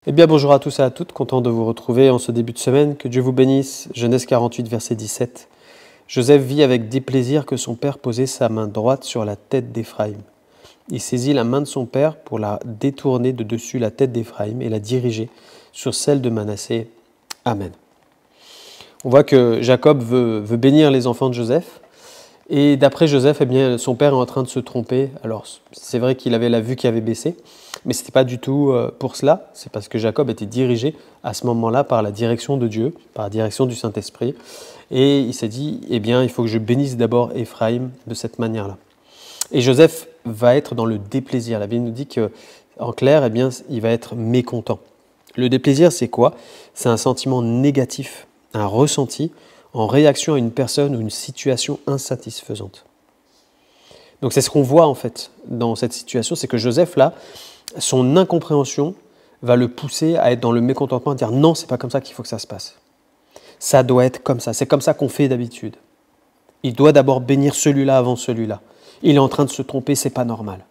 Eh bien, bonjour à tous et à toutes, content de vous retrouver en ce début de semaine. Que Dieu vous bénisse. Genèse 48, verset 17. Joseph vit avec déplaisir que son père posait sa main droite sur la tête d'Éphraïm. Il saisit la main de son père pour la détourner de dessus la tête d'Éphraïm et la diriger sur celle de Manassé. Amen. On voit que Jacob veut bénir les enfants de Joseph. Et d'après Joseph, eh bien, son père est en train de se tromper. Alors, c'est vrai qu'il avait la vue qui avait baissé, mais ce n'était pas du tout pour cela. C'est parce que Jacob était dirigé à ce moment-là par la direction de Dieu, par la direction du Saint-Esprit. Et il s'est dit, eh bien, il faut que je bénisse d'abord Éphraïm de cette manière-là. Et Joseph va être dans le déplaisir. La Bible nous dit qu'en clair, eh bien, il va être mécontent. Le déplaisir, c'est quoi? C'est un sentiment négatif, un ressenti en réaction à une personne ou une situation insatisfaisante. Donc c'est ce qu'on voit en fait dans cette situation, c'est que Joseph là, son incompréhension va le pousser à être dans le mécontentement, à dire non, c'est pas comme ça qu'il faut que ça se passe. Ça doit être comme ça, c'est comme ça qu'on fait d'habitude. Il doit d'abord bénir celui-là avant celui-là. Il est en train de se tromper, c'est pas normal.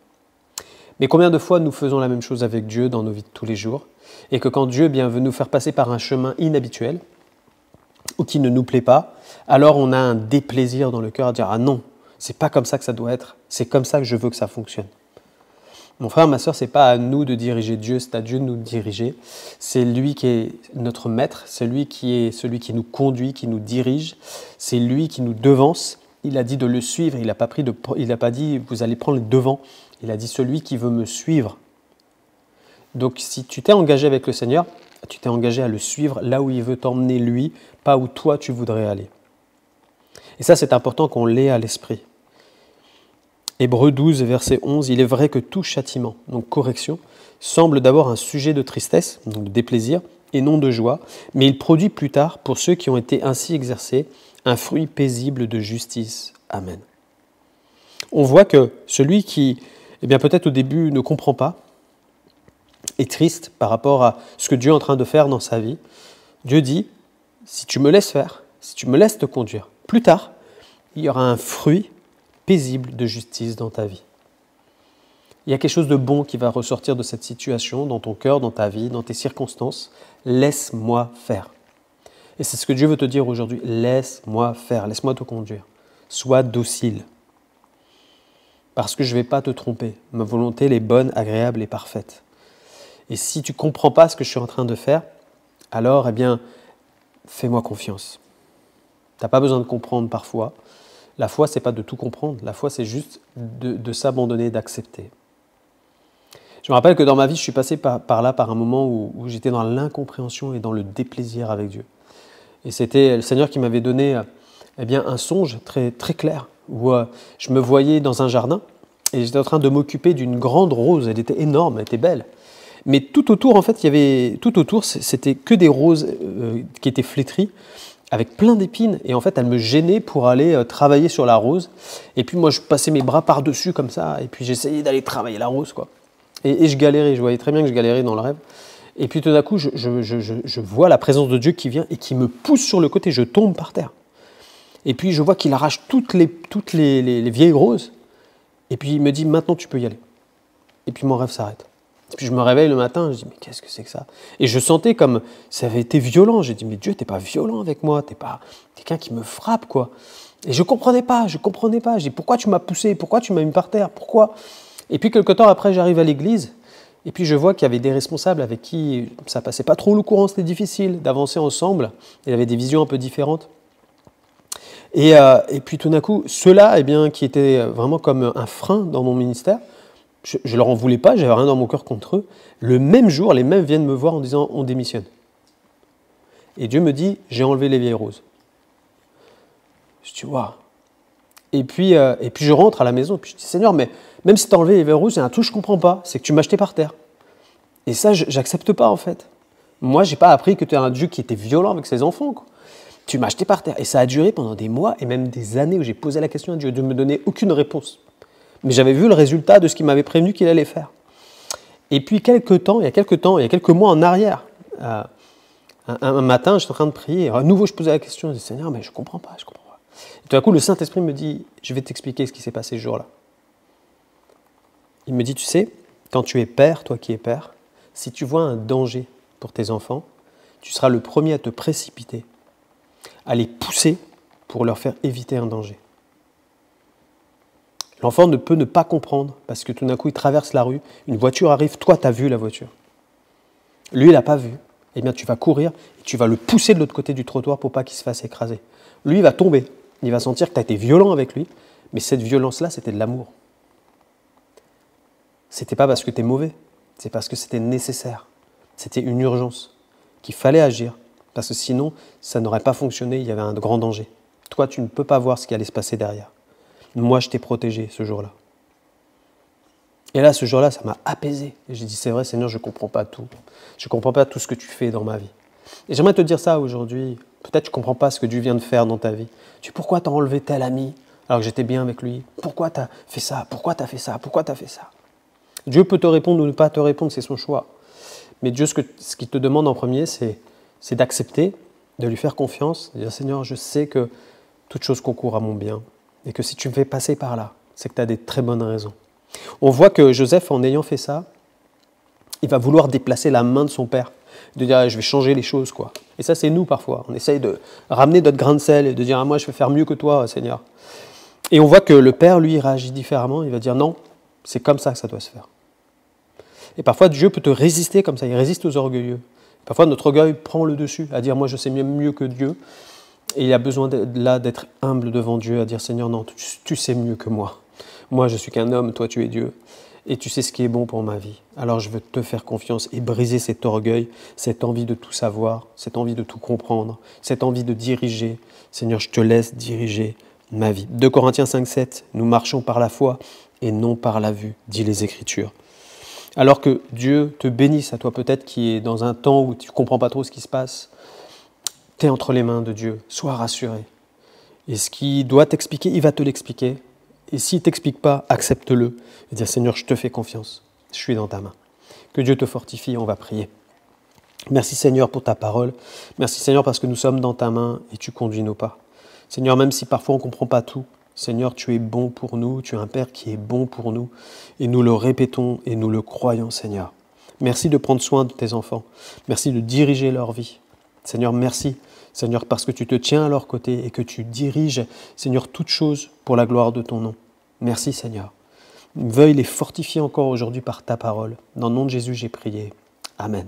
Mais combien de fois nous faisons la même chose avec Dieu dans nos vies de tous les jours, et que quand Dieu veut nous faire passer par un chemin inhabituel, ou qui ne nous plaît pas, alors on a un déplaisir dans le cœur à dire « Ah non, c'est pas comme ça que ça doit être, c'est comme ça que je veux que ça fonctionne. » Mon frère, ma sœur, c'est pas à nous de diriger Dieu, c'est à Dieu de nous diriger. C'est lui qui est notre maître, c'est lui qui est celui qui nous conduit, qui nous dirige, c'est lui qui nous devance. Il a dit de le suivre, il n'a pas dit « Vous allez prendre le devant », il a dit « Celui qui veut me suivre ». Donc si tu t'es engagé avec le Seigneur, tu t'es engagé à le suivre là où il veut t'emmener lui, pas où toi tu voudrais aller. Et ça, c'est important qu'on l'ait à l'esprit. Hébreux 12, verset 11, « Il est vrai que tout châtiment, donc correction, semble d'abord un sujet de tristesse, donc de déplaisir, et non de joie, mais il produit plus tard, pour ceux qui ont été ainsi exercés, un fruit paisible de justice. Amen. » On voit que celui qui, peut-être au début ne comprend pas, est triste par rapport à ce que Dieu est en train de faire dans sa vie. Dieu dit, si tu me laisses faire, si tu me laisses te conduire, plus tard, il y aura un fruit paisible de justice dans ta vie. Il y a quelque chose de bon qui va ressortir de cette situation, dans ton cœur, dans ta vie, dans tes circonstances. Laisse-moi faire. Et c'est ce que Dieu veut te dire aujourd'hui. Laisse-moi faire, laisse-moi te conduire. Sois docile. Parce que je ne vais pas te tromper. Ma volonté, elle est bonne, agréable et parfaite. Et si tu ne comprends pas ce que je suis en train de faire, alors, fais-moi confiance. Tu n'as pas besoin de comprendre parfois. La foi, ce n'est pas de tout comprendre. La foi, c'est juste de s'abandonner, d'accepter. Je me rappelle que dans ma vie, je suis passé par là, par un moment où j'étais dans l'incompréhension et dans le déplaisir avec Dieu. Et c'était le Seigneur qui m'avait donné un songe très, très clair, où je me voyais dans un jardin et j'étais en train de m'occuper d'une grande rose. Elle était énorme, elle était belle. Mais tout autour, en fait, c'était que des roses qui étaient flétries, avec plein d'épines. Et en fait, elle me gênait pour aller travailler sur la rose. Et puis moi, je passais mes bras par-dessus comme ça, et puis j'essayais d'aller travailler la rose, quoi. Et je galérais, je voyais très bien que je galérais dans le rêve. Et puis tout d'un coup, je vois la présence de Dieu qui vient et qui me pousse sur le côté, je tombe par terre. Et puis je vois qu'il arrache toutes les vieilles roses. Et puis il me dit, maintenant tu peux y aller. Et puis mon rêve s'arrête. Et puis je me réveille le matin, je dis, mais qu'est-ce que c'est que ça? Et je sentais comme ça avait été violent. J'ai dit, mais Dieu, t'es pas violent avec moi, t'es pas quelqu'un qui me frappe, quoi. Et je comprenais pas. Je dis, pourquoi tu m'as poussé? Pourquoi tu m'as mis par terre? Pourquoi? Et puis quelque temps après, j'arrive à l'église, et puis je vois qu'il y avait des responsables avec qui ça passait pas trop le courant, c'était difficile d'avancer ensemble. Il y avait des visions un peu différentes. Et puis tout d'un coup, ceux-là, qui étaient vraiment comme un frein dans mon ministère, je leur en voulais pas, j'avais rien dans mon cœur contre eux. Le même jour, les mêmes viennent me voir en disant « on démissionne ». Et Dieu me dit « j'ai enlevé les vieilles roses ». Je dis « waouh ». Et puis je rentre à la maison, et puis je dis « Seigneur, mais même si tu as enlevé les vieilles roses, il y a un truc que je ne comprends pas, c'est que tu m'as jeté par terre ». Et ça, j'accepte pas en fait. Moi, je n'ai pas appris que tu es un Dieu qui était violent avec ses enfants, quoi. Tu m'as jeté par terre. Et ça a duré pendant des mois et même des années où j'ai posé la question à Dieu. Dieu ne me donnait aucune réponse. Mais j'avais vu le résultat de ce qu'il m'avait prévenu qu'il allait faire. Et puis il y a quelques mois en arrière, un matin, j'étais en train de prier, et à nouveau je posais la question, je dis Seigneur, mais je ne comprends pas. Et tout d'un coup, le Saint-Esprit me dit, je vais t'expliquer ce qui s'est passé ce jour-là. Il me dit, tu sais, quand tu es père, toi qui es père, si tu vois un danger pour tes enfants, tu seras le premier à te précipiter, à les pousser pour leur faire éviter un danger. L'enfant ne peut ne pas comprendre parce que tout d'un coup, il traverse la rue, une voiture arrive, toi, tu as vu la voiture. Lui, il n'a pas vu. Eh bien, tu vas courir et tu vas le pousser de l'autre côté du trottoir pour pas qu'il se fasse écraser. Lui, il va tomber. Il va sentir que tu as été violent avec lui, mais cette violence-là, c'était de l'amour. C'était pas parce que tu es mauvais, c'est parce que c'était nécessaire. C'était une urgence, qu'il fallait agir, parce que sinon, ça n'aurait pas fonctionné, il y avait un grand danger. Toi, tu ne peux pas voir ce qui allait se passer derrière. Moi, je t'ai protégé ce jour-là. Et là, ce jour-là, ça m'a apaisé. Et j'ai dit, c'est vrai, Seigneur, je ne comprends pas tout. Je ne comprends pas tout ce que tu fais dans ma vie. Et j'aimerais te dire ça aujourd'hui. Peut-être que tu ne comprends pas ce que Dieu vient de faire dans ta vie. Tu dis, pourquoi tu as enlevé tel ami alors que j'étais bien avec lui? Pourquoi tu as fait ça? Pourquoi tu as fait ça? Pourquoi tu as fait ça? Dieu peut te répondre ou ne pas te répondre, c'est son choix. Mais Dieu, ce qu'il te demande en premier, c'est d'accepter, de lui faire confiance, de dire, Seigneur, je sais que toute chose concourt à mon bien. Et que si tu me fais passer par là, c'est que tu as des très bonnes raisons. On voit que Joseph, en ayant fait ça, il va vouloir déplacer la main de son père, de dire je vais changer les choses, quoi. Et ça, c'est nous parfois. On essaye de ramener notre grain de sel et de dire moi, je vais faire mieux que toi, Seigneur. Et on voit que le père, lui, réagit différemment. Il va dire non, c'est comme ça que ça doit se faire. Et parfois, Dieu peut te résister comme ça. Il résiste aux orgueilleux. Parfois, notre orgueil prend le dessus, à dire moi, je sais mieux que Dieu. Et il y a besoin là d'être humble devant Dieu, à dire Seigneur, non, tu sais mieux que moi. Moi, je suis qu'un homme, toi, tu es Dieu. Et tu sais ce qui est bon pour ma vie. Alors, je veux te faire confiance et briser cet orgueil, cette envie de tout savoir, cette envie de tout comprendre, cette envie de diriger. Seigneur, je te laisse diriger ma vie. 2 Corinthiens 5,7, nous marchons par la foi et non par la vue, dit les Écritures. Alors que Dieu te bénisse, à toi peut-être qui est dans un temps où tu ne comprends pas trop ce qui se passe, tu es entre les mains de Dieu, sois rassuré. Et ce qui doit t'expliquer, il va te l'expliquer. Et s'il ne t'explique pas, accepte-le. Et dire Seigneur, je te fais confiance, je suis dans ta main. Que Dieu te fortifie, on va prier. Merci Seigneur pour ta parole. Merci Seigneur parce que nous sommes dans ta main et tu conduis nos pas. Seigneur, même si parfois on ne comprend pas tout, Seigneur, tu es bon pour nous, tu es un Père qui est bon pour nous. Et nous le répétons et nous le croyons, Seigneur. Merci de prendre soin de tes enfants. Merci de diriger leur vie. Seigneur, merci, Seigneur, parce que tu te tiens à leur côté et que tu diriges, Seigneur, toutes choses pour la gloire de ton nom. Merci, Seigneur. Veuille les fortifier encore aujourd'hui par ta parole. Dans le nom de Jésus, j'ai prié. Amen.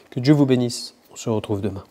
Que Dieu vous bénisse. On se retrouve demain.